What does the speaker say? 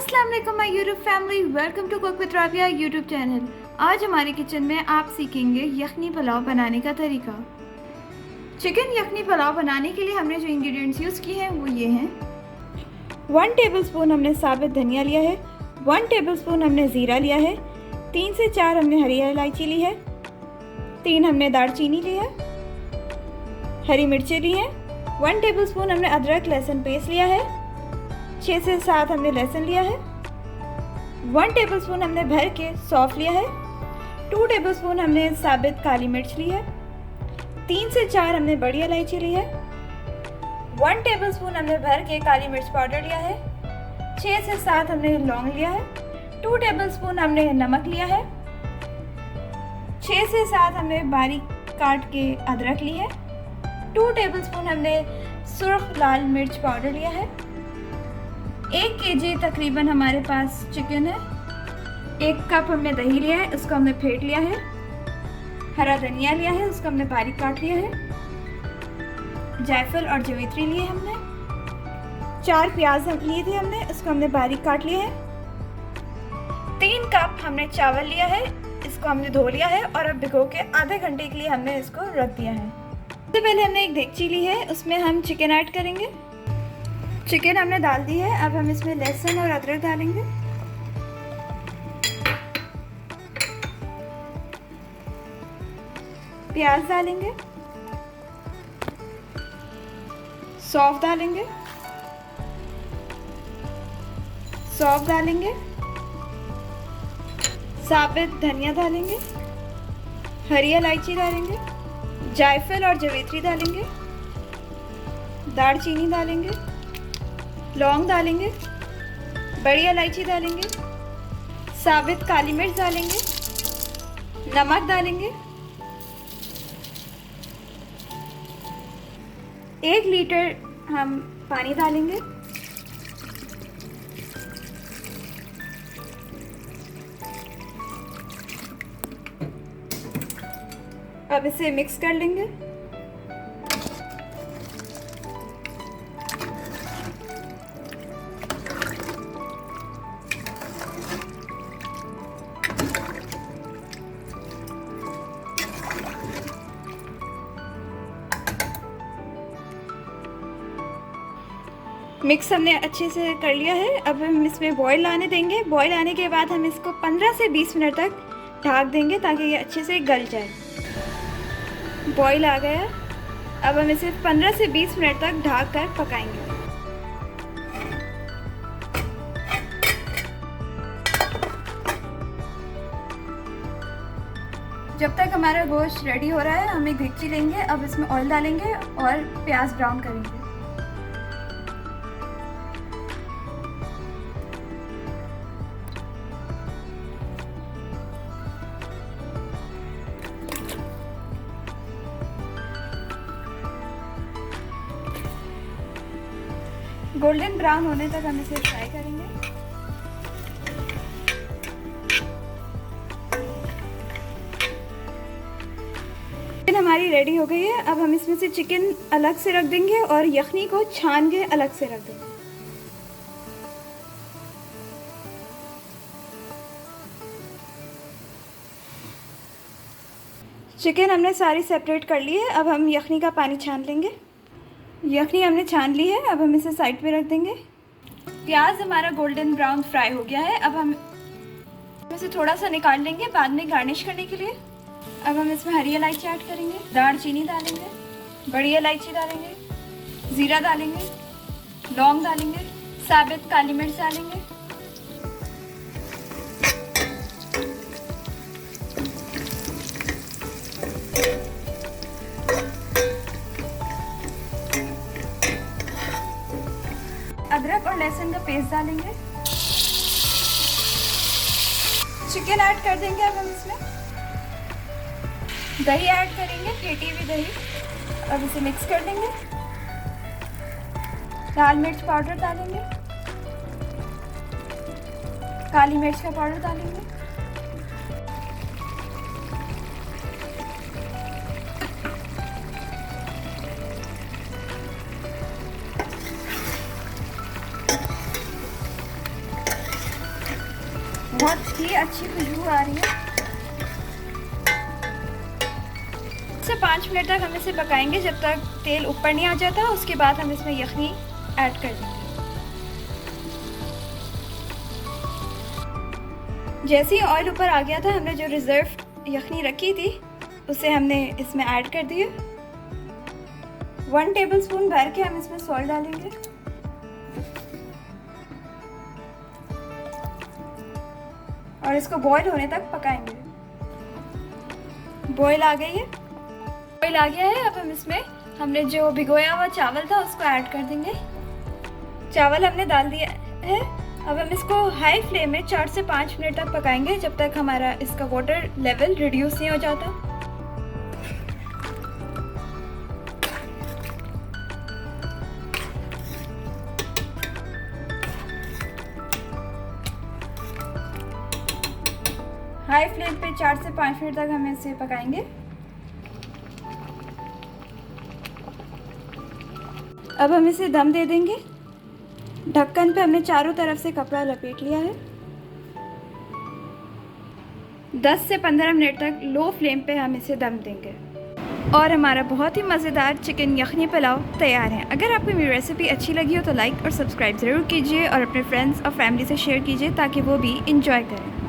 अस्सलाम वालेकुम my YouTube family, welcome to cook with Rabia YouTube channel. आज हमारे किचन में आप सीखेंगे यखनी पुलाव बनाने का तरीका। चिकन यखनी पुलाव बनाने के लिए हमने जो इंग्रेडिएंट्स यूज़ किए हैं वो ये हैं। 1 टेबलस्पून हमने साबित धनिया लिया है, 1 टेबलस्पून हमने ज़ीरा लिया है, 3 से 4 हमने हरी इलायची ली है, 3 हमने दालचीनी ली है, हरी मिर्चें ली हैं, 1 टेबलस्पून हमने अदरक लहसुन पेस्ट लिया है, 6 से 7 हमने लहसुन लिया है, 1 टेबलस्पून हमने भर के सौंफ लिया है, 2 टेबलस्पून हमने साबित काली मिर्च ली है, 3 से 4 हमने बड़ी इलायची ली है, 1 टेबलस्पून हमने भर के काली मिर्च पाउडर लिया है, 6 से 7 हमने लौंग लिया है, 2 टेबलस्पून हमने नमक लिया है, 6 से 7 हमने बारीक काट के अदरक ली है, 2 टेबलस्पून हमने सुर्ख लाल मिर्च पाउडर लिया है, 1 केजी तकरीबन हमारे पास चिकन है, 1 कप हमने दही लिया है, उसको हमने फेंट लिया है, हरा धनिया लिया है, उसको हमने बारीक काट लिया है, जायफल और जवित्री लिए हमने, 4 प्याज लिए थे हमने, उसको हमने बारीक काट लिया है, 3 कप हमने चावल लिया है, इसको हमने धो लिया है और अब भिगो के आधे घंटे के लिए हमने इसको रख दिया है। सबसे पहले हमने एक देगची ली है, उसमें हम चिकन ऐड करेंगे। चिकन हमने डाल दी है, अब हम इसमें लहसुन और अदरक डालेंगे, प्याज डालेंगे, सौंफ डालेंगे, साबित धनिया डालेंगे, हरी इलायची डालेंगे, जायफल और जवित्री डालेंगे, दालचीनी डालेंगे, लौंग डालेंगे, बड़ी इलायची डालेंगे, साबित काली मिर्च डालेंगे, नमक डालेंगे, 1 लीटर हम पानी डालेंगे, अब इसे मिक्स कर लेंगे। मिक्स हमने अच्छे से कर लिया है, अब हम इसमें बॉईल आने देंगे। बॉईल आने के बाद हम इसको 15 से 20 मिनट तक ढक देंगे ताकि ये अच्छे से गल जाए। बॉईल आ गया, अब हम इसे 15 से 20 मिनट तक ढक कर पकाएंगे। जब तक हमारा गोश्त रेडी हो रहा है हम एक देगची लेंगे, अब इसमें ऑयल डालेंगे और प्याज ब्राउन करेंगे। गोल्डन ब्राउन होने तक हम इसे फ्राई करेंगे। चिकन हमारी रेडी हो गई है, अब हम इसमें से चिकन अलग से रख देंगे और यखनी को छान के अलग से रख देंगे। चिकन हमने सारी सेपरेट कर ली है, अब हम यखनी का पानी छान लेंगे। यखनी हमने छान ली है, अब हम इसे साइड पे रख देंगे। प्याज हमारा गोल्डन ब्राउन फ्राई हो गया है, अब हम इसे थोड़ा सा निकाल लेंगे बाद में गार्निश करने के लिए। अब हम इसमें हरी इलायची ऐड करेंगे, दालचीनी डालेंगे, बड़ी इलायची डालेंगे, ज़ीरा डालेंगे, लौंग डालेंगे, साबित काली मिर्च डालेंगे, अदरक और लहसुन का पेस्ट डालेंगे, चिकन ऐड कर देंगे। अब हम इसमें दही ऐड करेंगे, फेंटी हुई दही, अब इसे मिक्स कर देंगे। लाल मिर्च पाउडर डालेंगे, काली मिर्च का पाउडर डालेंगे, बहुत ही अच्छी खुशबू आ रही है। 5 मिनट तक हम इसे पकाएंगे जब तक तेल ऊपर नहीं आ जाता। उसके बाद हम इसमें यखनी ऐड कर देंगे। जैसे ही ऑयल ऊपर आ गया था, हमने जो रिज़र्व यखनी रखी थी उसे हमने इसमें ऐड कर दिया। 1 टेबलस्पून भर के हम इसमें सॉल्ट डालेंगे और इसको बॉईल होने तक पकाएंगे। बॉईल आ गई है, बॉईल आ गया है। अब हम इसमें हमने जो भिगोया हुआ चावल था उसको ऐड कर देंगे। चावल हमने डाल दिया है। अब हम इसको हाई फ्लेम में 4 से 5 मिनट तक पकाएंगे जब तक हमारा इसका वाटर लेवल रिड्यूस नहीं हो जाता। हाई फ्लेम पे 4 से 5 मिनट तक हम इसे पकाएंगे। अब हम इसे दम दे देंगे। ढक्कन पे हमने चारों तरफ से कपड़ा लपेट लिया है। 10 से 15 मिनट तक लो फ्लेम पे हम इसे दम देंगे और हमारा बहुत ही मज़ेदार चिकन यखनी पुलाव तैयार है। अगर आपको मेरी रेसिपी अच्छी लगी हो तो लाइक और सब्सक्राइब ज़रूर कीजिए और अपने फ्रेंड्स और फैमिली से शेयर कीजिए ताकि वो भी इंजॉय करें।